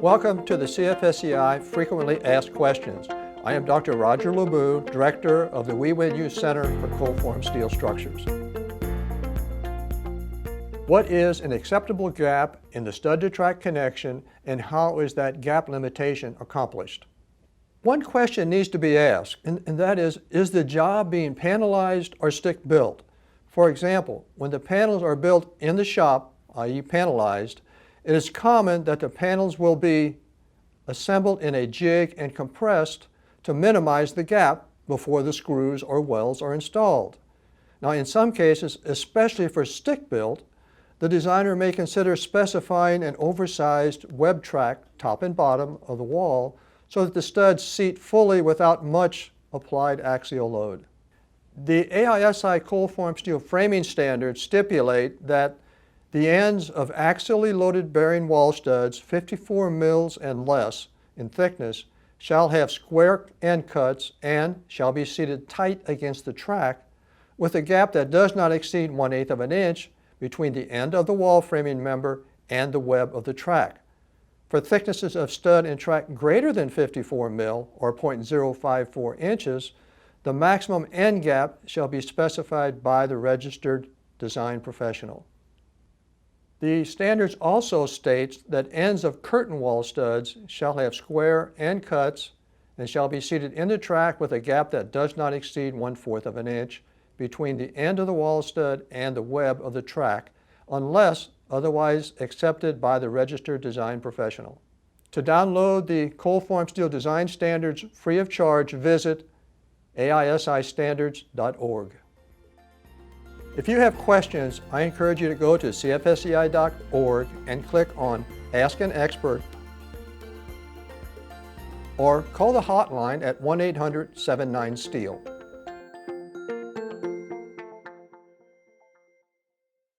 Welcome to the CFSCI Frequently Asked Questions. I am Dr. Roger LeBoux, Director of the We Win U Center for Cold-Formed Steel Structures. What is an acceptable gap in the stud-to-track connection, and how is that gap limitation accomplished? One question needs to be asked, and that is the job being panelized or stick-built? For example, when the panels are built in the shop, i.e. panelized, it is common that the panels will be assembled in a jig and compressed to minimize the gap before the screws or welds are installed. Now, in some cases, especially for stick-built, the designer may consider specifying an oversized web track top and bottom of the wall so that the studs seat fully without much applied axial load. The AISI cold-formed steel framing standards stipulate that the ends of axially loaded bearing wall studs 54 mils and less in thickness shall have square end cuts and shall be seated tight against the track with a gap that does not exceed 1/8 of an inch between the end of the wall framing member and the web of the track. For thicknesses of stud and track greater than 54 mil or 0.054 inches, the maximum end gap shall be specified by the registered design professional. The standards also states that ends of curtain wall studs shall have square end cuts and shall be seated in the track with a gap that does not exceed 1/4 of an inch between the end of the wall stud and the web of the track, unless otherwise accepted by the registered design professional. To download the cold-formed steel design standards free of charge, visit AISIstandards.org. If you have questions, I encourage you to go to cfsci.org and click on Ask an Expert, or call the hotline at 1-800-79-STEEL.